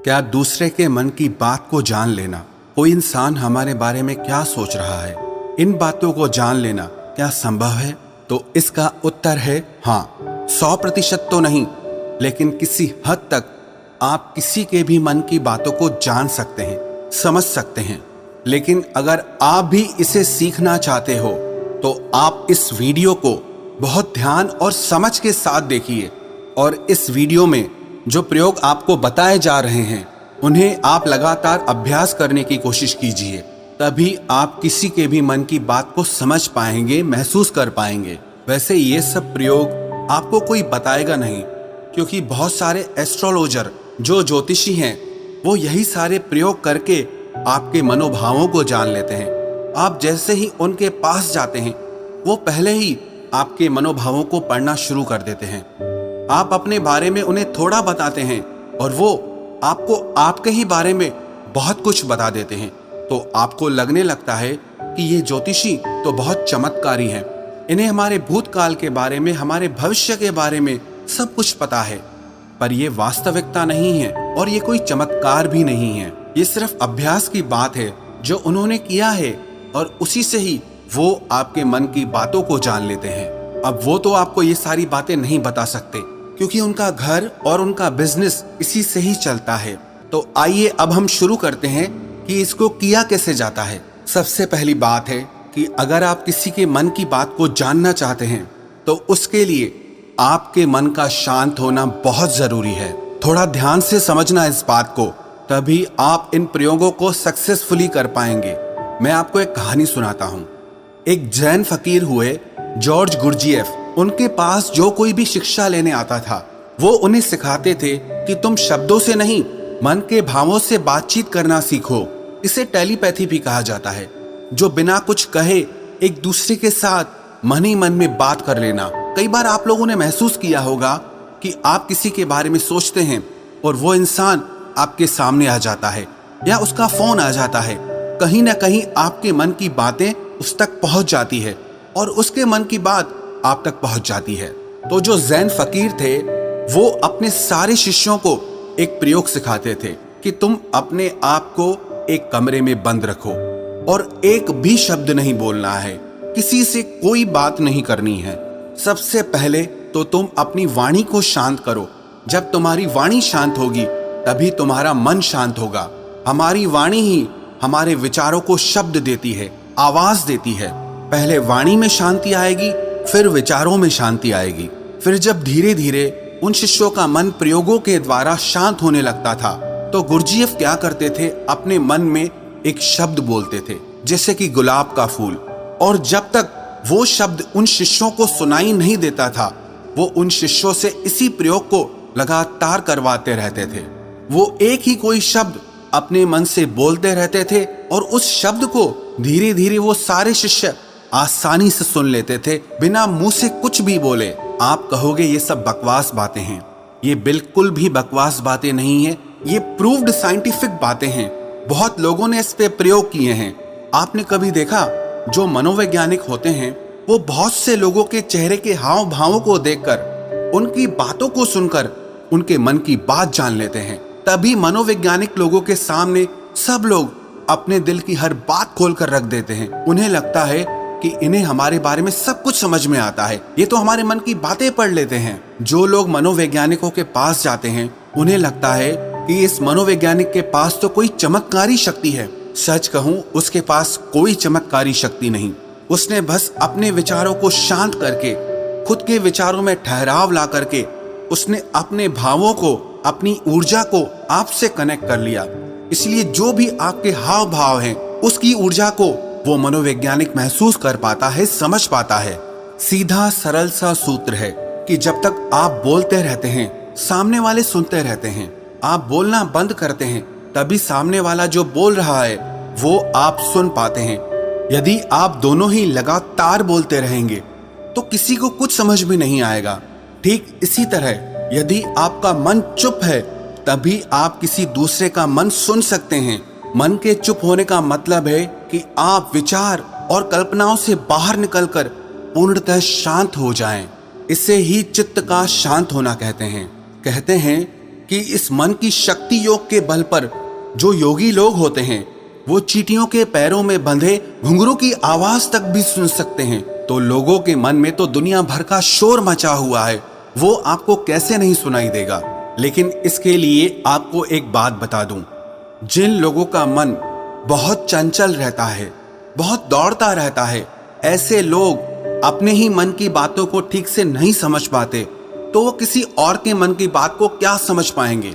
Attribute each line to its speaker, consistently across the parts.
Speaker 1: क्या दूसरे के मन की बात को जान लेना, कोई इंसान हमारे बारे में क्या सोच रहा है, इन बातों को जान लेना क्या संभव है? तो इसका उत्तर है हाँ। 100% तो नहीं, लेकिन किसी हद तक आप किसी के भी मन की बातों को जान सकते हैं, समझ सकते हैं। लेकिन अगर आप भी इसे सीखना चाहते हो तो आप इस वीडियो को बहुत ध्यान और समझ के साथ देखिए, और इस वीडियो में जो प्रयोग आपको बताए जा रहे हैं उन्हें आप लगातार अभ्यास करने की कोशिश कीजिए। तभी आप किसी के भी मन की बात को समझ पाएंगे, महसूस कर पाएंगे। वैसे ये सब प्रयोग आपको कोई बताएगा नहीं, क्योंकि बहुत सारे एस्ट्रोलॉजर जो ज्योतिषी हैं वो यही सारे प्रयोग करके आपके मनोभावों को जान लेते हैं। आप जैसे ही उनके पास जाते हैं वो पहले ही आपके मनोभावों को पढ़ना शुरू कर देते हैं। आप अपने बारे में उन्हें थोड़ा बताते हैं और वो आपको आपके ही बारे में बहुत कुछ बता देते हैं। तो आपको लगने लगता है कि ये ज्योतिषी तो बहुत चमत्कारी हैं, इन्हें हमारे भूतकाल के बारे में, हमारे भविष्य के बारे में सब कुछ पता है। पर ये वास्तविकता नहीं है और ये कोई चमत्कार भी नहीं है। ये सिर्फ अभ्यास की बात है जो उन्होंने किया है, और उसी से ही वो आपके मन की बातों को जान लेते हैं। अब वो तो आपको ये सारी बातें नहीं बता सकते, क्योंकि उनका घर और उनका बिजनेस इसी से ही चलता है। तो आइए अब हम शुरू करते हैं कि इसको किया कैसे जाता है। सबसे पहली बात है कि अगर आप किसी के मन की बात को जानना चाहते हैं तो उसके लिए आपके मन का शांत होना बहुत जरूरी है। थोड़ा ध्यान से समझना इस बात को, तभी आप इन प्रयोगों को सक्सेसफुली कर पाएंगे। मैं आपको एक कहानी सुनाता हूँ। एक जैन फकीर हुए जॉर्ज गुरजिएफ, उनके पास जो कोई भी शिक्षा लेने आता था वो उन्हें सिखाते थे कि तुम शब्दों से नहीं, मन के भावों से बातचीत करना सीखो। इसे टेलीपैथी भी कहा जाता है, जो बिना कुछ कहे एक दूसरे के साथ मन ही मन में बात कर लेना। कई बार आप लोगों ने महसूस किया होगा कि आप किसी के बारे में सोचते हैं और वो इंसान आपके सामने आ जाता है या उसका फोन आ जाता है। कहीं ना कहीं आपके मन की बातें उस तक पहुंच जाती है और उसके मन की बात आप तक पहुंच जाती है। तो जो जैन फकीर थे वो अपने सारे शिष्यों को एक प्रयोग सिखाते थे कि तुम अपने आप को एक कमरे में बंद रखो और एक भी शब्द नहीं बोलना है, किसी से कोई बात नहीं करनी है। सबसे पहले तो तुम अपनी वाणी को शांत करो। जब तुम्हारी वाणी शांत होगी तभी तुम्हारा मन शांत होगा। हमारी वाणी ही हमारे विचारों को शब्द देती है, आवाज देती है। पहले वाणी में शांति आएगी, फिर विचारों में शांति आएगी। फिर जब धीरे धीरे उन शिष्यों का मन प्रयोगों के द्वारा शांत होने लगता था तो गुरजिएफ क्या करते थे, अपने मन में एक शब्द बोलते थे, जैसे कि गुलाब का फूल। और जब तक वो शब्द उन शिष्यों को सुनाई नहीं देता था वो उन शिष्यों से इसी प्रयोग को लगातार करवाते रहते थे। वो एक ही कोई शब्द अपने मन से बोलते रहते थे और उस शब्द को धीरे धीरे वो सारे शिष्य आसानी से सुन लेते थे, बिना मुंह से कुछ भी बोले। आप कहोगे ये सब बकवास बातें हैं। ये बिल्कुल भी बकवास बातें नहीं है, ये प्रूव्ड साइंटिफिक बातें हैं। बहुत लोगों ने इस पे प्रयोग किए हैं। आपने कभी देखा, जो मनोवैज्ञानिक होते हैं वो बहुत से लोगों के चेहरे के हाव भावों को देखकर, उनकी बातों को सुनकर उनके मन की बात जान लेते हैं। तभी मनोवैज्ञानिक लोगों के सामने सब लोग अपने दिल की हर बात खोल कर रख देते हैं। उन्हें लगता है कि इन्हें हमारे बारे में सब कुछ समझ में आता है, ये तो हमारे मन की बातें पढ़ लेते हैं। जो लोग मनोवैज्ञानिकों के पास जाते हैं उन्हें लगता है कि इस मनोवैज्ञानिक के पास तो कोई चमत्कारी शक्ति है। सच कहूं, उसके पास कोई चमत्कारी शक्ति नहीं। उसने बस अपने विचारों को शांत करके, खुद के विचारों में ठहराव ला करके, उसने अपने भावों को, अपनी ऊर्जा को आपसे कनेक्ट कर लिया। इसलिए जो भी आपके हाव भाव हैं उसकी ऊर्जा को वो मनोवैज्ञानिक महसूस कर पाता है, समझ पाता है। सीधा सरल सा सूत्र है कि जब तक आप बोलते रहते हैं सामने वाले सुनते रहते हैं। आप बोलना बंद करते हैं तभी सामने वाला जो बोल रहा है वो आप सुन पाते हैं। यदि आप दोनों ही लगातार बोलते रहेंगे तो किसी को कुछ समझ में नहीं आएगा। ठीक इसी तरह यदि आपका मन चुप है तभी आप किसी दूसरे का मन सुन सकते हैं। मन के चुप होने का मतलब है कि आप विचार और कल्पनाओं से बाहर निकलकर पूर्णतः शांत हो जाएं। इसे ही चित्त का शांत होना कहते हैं। कहते हैं कि इस मन की शक्ति योग के बल पर जो योगी लोग होते हैं वो चींटियों के पैरों में बंधे घुंघरू की आवाज तक भी सुन सकते हैं। तो लोगों के मन में तो दुनिया भर का शोर मचा हुआ है, वो आपको कैसे नहीं सुनाई देगा। लेकिन इसके लिए आपको एक बात बता दूं, जिन लोगों का मन बहुत चंचल रहता है, बहुत दौड़ता रहता है, ऐसे लोग अपने ही मन की बातों को ठीक से नहीं समझ पाते, तो वो किसी और के मन की बात को क्या समझ पाएंगे।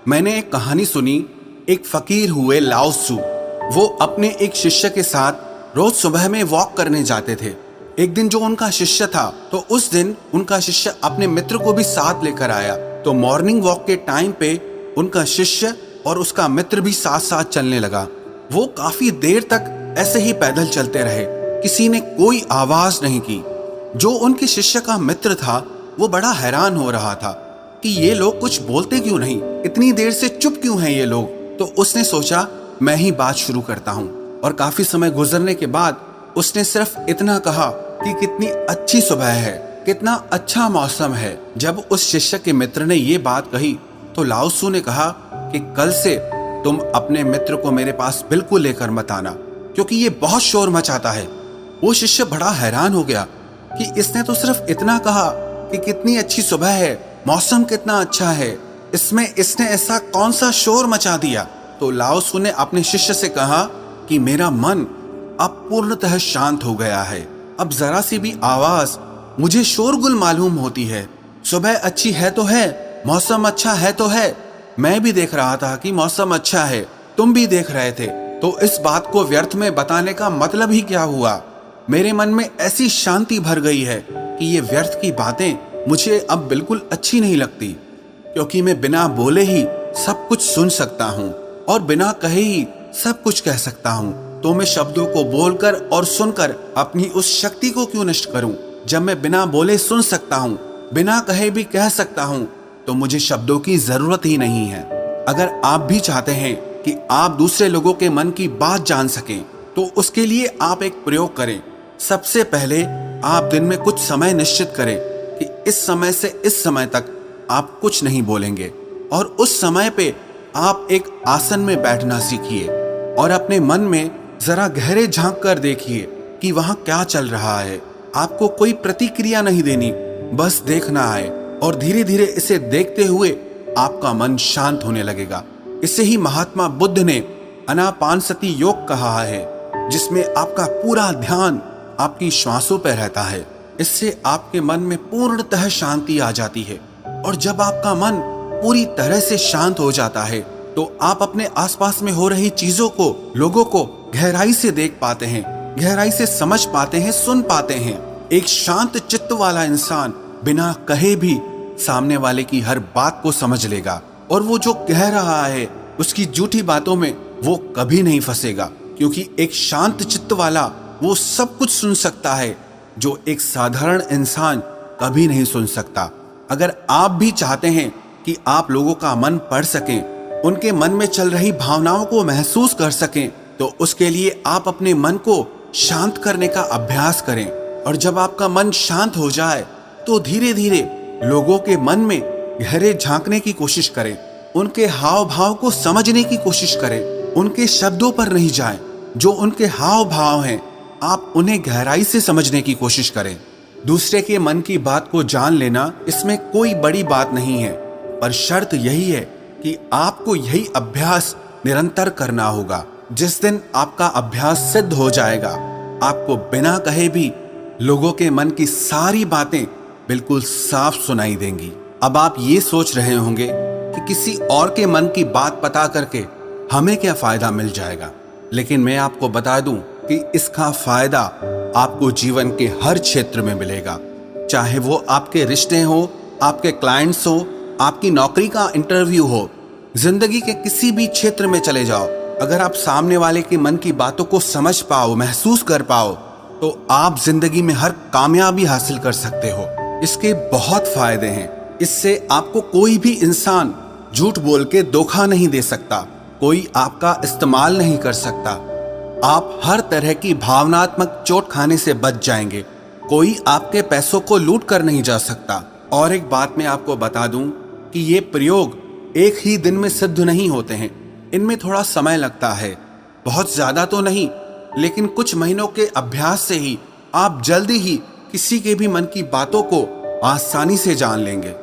Speaker 1: मैंने एक कहानी सुनी, एक फकीर हुए लाओ त्सु, वो अपने एक शिष्य के साथ रोज सुबह में वॉक करने जाते थे। एक दिन जो उनका शिष्य था, तो उस दिन उनका शिष्य अपने मित्र को भी साथ लेकर आया। तो मॉर्निंग वॉक के टाइम पे उनका शिष्य और उसका मित्र भी साथ साथ चलने लगा। वो काफी देर तक ऐसे ही पैदल चलते रहे, किसी ने कोई आवाज नहीं की। जो उनके शिष्य का मित्र था वो बड़ा हैरान हो रहा था कि ये लोग कुछ बोलते क्यों नहीं, इतनी देर से चुप क्यों हैं ये लोग। तो उसने सोचा मैं ही बात शुरू करता हूँ, और काफी समय गुजरने के बाद उसने सिर्फ इतना कहा कि कितनी अच्छी सुबह है, कितना अच्छा मौसम है। जब उस शिष्य के मित्र ने ये बात कही तो लाओ त्सु ने कहा कि कल से तुम अपने मित्र को मेरे पास बिल्कुल लेकर मत आना, क्योंकि ये बहुत शोर मचाता है। वो शिष्य बड़ा हैरान हो गया कि इसने तो सिर्फ इतना कहा कि कितनी अच्छी सुबह है, मौसम कितना अच्छा है, इसमें इसने ऐसा कौन सा शोर मचा दिया। तो लाओ त्सु ने अपने शिष्य से कहा कि मेरा मन अब पूर्णतः शांत हो गया है, अब जरा सी भी आवाज मुझे शोरगुल मालूम होती है। सुबह अच्छी है तो है, मौसम अच्छा है तो है, मैं भी देख रहा था कि मौसम अच्छा है, तुम भी देख रहे थे, तो इस बात को व्यर्थ में बताने का मतलब ही क्या हुआ। मेरे मन में ऐसी शांति भर गई है कि ये व्यर्थ की बातें मुझे अब बिल्कुल अच्छी नहीं लगती, क्योंकि मैं बिना बोले ही सब कुछ सुन सकता हूँ और बिना कहे ही सब कुछ कह सकता हूँ। तो मैं शब्दों को बोलकर और सुनकर अपनी उस शक्ति को क्यों नष्ट करूं। जब मैं बिना बोले सुन सकता हूं, बिना कहे भी कह सकता हूं, तो मुझे शब्दों की जरूरत ही नहीं है। अगर आप भी चाहते हैं कि आप दूसरे लोगों के मन की बात जान सकें, तो उसके लिए आप एक प्रयोग करें। सबसे पहले आप दिन में कुछ समय निश्चित करें कि इस समय से इस समय तक आप कुछ नहीं बोलेंगे, और उस समय पे आप एक आसन में बैठना सीखिए और अपने मन में जरा गहरे झांक कर देखिए कि वहां क्या चल रहा है। आपको कोई प्रतिक्रिया नहीं देनी, बस देखना है, और धीरे धीरे इसे देखते हुए आपका मन शांत होने लगेगा। इसे ही महात्मा बुद्ध ने आनापानसति योग कहा है, जिसमें आपका पूरा ध्यान आपकी श्वासों पर रहता है। इससे आपके मन में पूर्णतः शांति आ जाती है, और जब आपका मन पूरी तरह से शांत हो जाता है तो आप अपने आसपास में हो रही चीजों को, लोगों को गहराई से देख पाते हैं, गहराई से समझ पाते हैं, सुन पाते हैं। एक शांत चित्त वाला इंसान बिना कहे भी सामने वाले की हर बात को समझ लेगा, और वो जो कह रहा है उसकी झूठी बातों में वो कभी नहीं फंसेगा, क्योंकि एक शांत चित्त वाला वो सब कुछ सुन सकता है जो एक साधारण इंसान कभी नहीं सुन सकता। अगर आप भी चाहते हैं कि आप लोगों का मन पढ़ सकें, उनके मन में चल रही भावनाओं को महसूस कर सकें, तो उसके लिए आप अपने मन को शांत करने का अभ्यास करें। और जब आपका मन शांत हो जाए तो धीरे धीरे लोगों के मन में गहरे झांकने की कोशिश करें, उनके हाव भाव को समझने की कोशिश करें। उनके शब्दों पर नहीं जाएं, जो उनके हाव भाव हैं आप उन्हें गहराई से समझने की कोशिश करें। दूसरे के मन की बात को जान लेना, इसमें कोई बड़ी बात नहीं है, पर शर्त यही है कि आपको यही अभ्यास निरंतर करना होगा। जिस दिन आपका अभ्यास सिद्ध हो जाएगा, आपको बिना कहे भी लोगों के मन की सारी बातें बिल्कुल साफ सुनाई देंगी। अब आप ये सोच रहे होंगे कि किसी और के मन की बात पता करके हमें क्या फायदा मिल जाएगा, लेकिन मैं आपको बता दूं कि इसका फायदा आपको जीवन के हर क्षेत्र में मिलेगा। चाहे वो आपके रिश्ते हो, आपके क्लाइंट्स हो, आपकी नौकरी का इंटरव्यू हो, जिंदगी के किसी भी क्षेत्र में चले जाओ, अगर आप सामने वाले के मन की बातों को समझ पाओ, महसूस कर पाओ, तो आप जिंदगी में हर कामयाबी हासिल कर सकते हो। इसके बहुत फायदे हैं। इससे आपको कोई भी इंसान झूठ बोल के धोखा नहीं दे सकता, कोई आपका इस्तेमाल नहीं कर सकता। आप हर तरह की भावनात्मक चोट खाने से बच जाएंगे, कोई आपके पैसों को लूट कर नहीं जा सकता। और एक बात मैं आपको बता दूं कि ये प्रयोग एक ही दिन में सिद्ध नहीं होते हैं। इनमें थोड़ा समय लगता है, बहुत ज्यादा तो नहीं, लेकिन कुछ महीनों के अभ्यास से ही आप जल्दी ही किसी के भी मन की बातों को आसानी से जान लेंगे।